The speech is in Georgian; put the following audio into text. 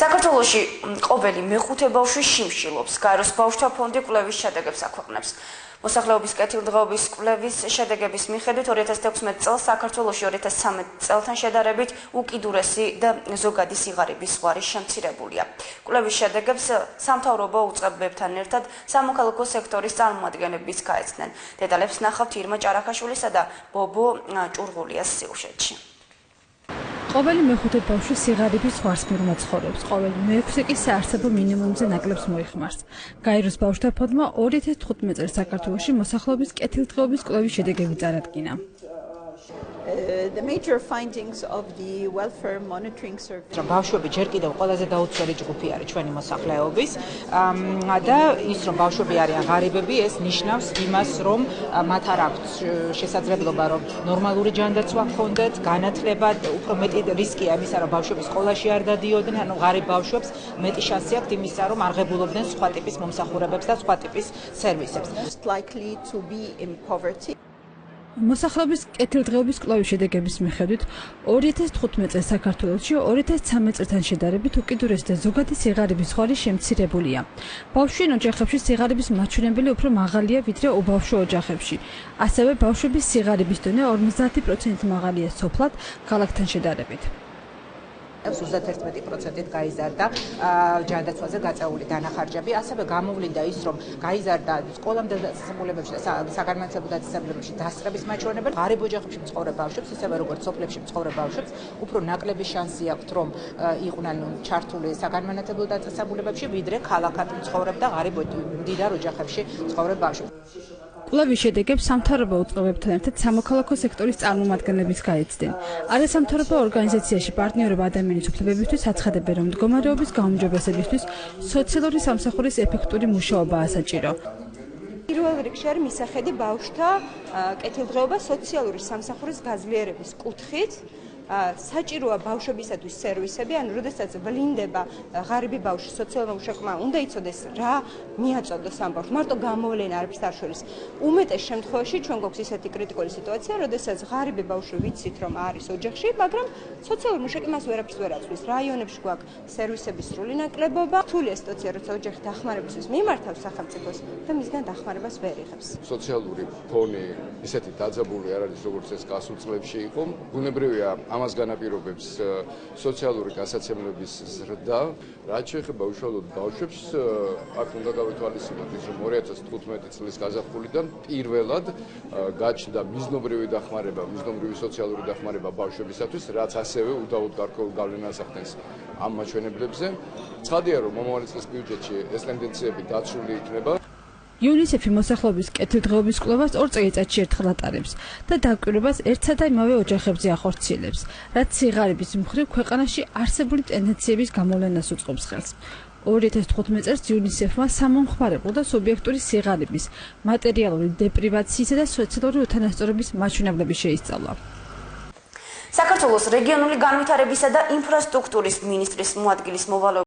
საქართველოში ყოველი მეხუთე ბავშვი შიმშილობს. გაეროს ბავშვთა ფონდი კვლევის შედეგებს აქვეყნებს. მოსახლეობის კეთილდღეობის კვლევის შედეგების მიხედვით 2016 წელს საქართველოში 2013 წელთან შედარებით უკიდურესი და ზოგადი სიღარიბის ზღვარი შემცირებულია. კვლევის შედეგებს სამთავრობო უწყებებთან ერთად სამოქალაქო სექტორის წარმომადგენლებიც გაეცნენ. დეტალებს ნახავთ ირმა ჭარახაშვილისა და ბობო ჭურღულიას სიუჟეტში. ყოველი მეხუთე ბავშვი სიღარიბის ზღვარს მიღმა ცხოვრობს. ყოველი მეექვსე კი საარსებო მინიმუმზე ნაკლებს მოიხმარს. გაეროს ბავშვთა ფონდმა 2015 წელს საქართველოში მოსახლეობის კეთილდღეობის კვლევის შედეგები წარადგინა. The major findings of the welfare monitoring service. ბავშვები ჯერ კიდევ ყველაზე დაუცველი ჯგუფი არის ჩვენი მოსახლეობის და ის რომ ბავშვები არიან ღარიბები, ეს ნიშნავს იმას, რომ მათ არ აქვთ შესაძლებლობა, რომ ნორმალური ჯანდაცვა ჰქონდეთ, განათლება, უფრო მეტი რისკია იმისა, რომ ბავშვები სკოლაში არ დადიოდნენ, ანუ ღარიბ ბავშვებს მეტი შანსი აქვთ იმისა, რომ არ ღებულობდნენ სხვა ტიპის მომსახურებებს და სხვა ტიპის სერვისებს. Likely to be in poverty. მოსახლეობის კეთილდღეობის კვლევის შედეგების მიხედვით 2015 წელს საქართველოში 2013 წელთან შედარებით უკიდურესი და ზოგადი სიღარიბის ზღვარი შემცირებულია. ბავშვიან ოჯახებში სიღარიბის მაჩვენებელი უფრო მაღალია ვიდრე უბავშვო ოჯახებში. ასევე ბავშვების სიღარიბის დონე 50% მაღალია სოფლად ქალაქთან შედარებით. 31%-ით გაიზარდა ჯანდაცვაზე გაწეული დანახარჯები, ასევე გამოვლინდა ის, რომ გაიზარდა სკოლამდე დაწესებულებებში და საგანმანათლებლო დაწესებულებებში დასწრების მაჩვენებელი. ღარიბ ოჯახებში მცხოვრებ ბავშვებს, ისევე როგორც სოფლებში მცხოვრებ ბავშვებს, უფრო ნაკლები შანსი აქვთ, რომ იყვნენ ჩართული საგანმანათლებლო დაწესებულებებში, ვიდრე ქალაქად მცხოვრებ და ღარიბ მდიდარ ოჯახებში მცხოვრებ ბავშვებს. კვლევის შედეგებს სამთავრობო უწყებებთან ერთად სამოქალაქო სექტორის წარმომადგენლებიც გაეცდნენ. არასამთავრობო ორგანიზაციაში პარტნიორობა ადამიანის უფლებებისთვის აცხადებენ, რომ მდგომარეობის გაუმჯობესებისთვის სოციალური სამსახურის ეფექტური მუშაობაა საჭირო. პირველ რიგში არის მისახედი ბავშვთა კეთილდღეობა სოციალური სამსახურის გაძლიერების კუთხით. საჭიროა ბავშვებისათვის სერვისები, ანუ როდესაც ვლინდება ღარიბი ბავშვი სოციალურ მუშაკმა, უნდა იცოდეს რა მიაწოდოს ამ ბავშვს. მარტო გამოვლენა არაფერს არ შორის. უმეტეს შემთხვევაში ჩვენ გვაქვს ისეთი კრიტიკული სიტუაცია, როდესაც ღარიბი ბავშვი ვიცით, რომ არის ოჯახში, მაგრამ სოციალურ მუშაკი მას ვერაფერს ვერ აწვდის. რაიონებში გვაქვს სერვისების სრული ნაკლებობა. რთულია სიტუაცია, როცა ოჯახი დახმარებისთვის მიმართავს სახელმწიფოს და მისგან დახმარებას ვერ იღებს. სოციალური ფონი ისეთი დაძაბული არ არის, როგორც ეს გასულ წლებში იყო. ბუნებრივია ამას განაპირობებს სოციალური გასაცემლების ზრდა, რაც შეეხება უშუალოდ ბავშვებს, აქ უნდა გავითვალისწინოთ ის, რომ 2015 წლის გაზაფხულიდან პირველად გაჩნდა მიზნობრივი დახმარება, მიზნობრივი სოციალური დახმარება ბავშვებისათვის, რაც ასევე უდავოდ გარკვეულ გავლენას ახდენს ამ მაჩვენებლებზე. ცხადია, რომ მომავალი წლის ბიუჯეტში ეს ტენდენციები დაცული იქნება. იუნისეფი მოსახლეობის კეთილდღეობის კვლევას 2 წელიწადში ერთხელ ატარებს და დაკვირვებას ერთსა და იმავე ოჯახებზე ახორციელებს, რაც სიღარიბის მხრივ ქვეყანაში არსებული ტენდენციების გამოვლენას უწყობს ხელს. 2015 წელს იუნისეფმა სამომხმარებლო და სუბიექტური სიღარიბის, მატერიალური დეპრივაციისა და სოციალური უთანასწორობის მაჩვენებლები შეისწავლა. საქართველოს რეგიონული განვითარებისა და ინფრასტრუქტურის მინისტრის მოადგილის მოვალეობის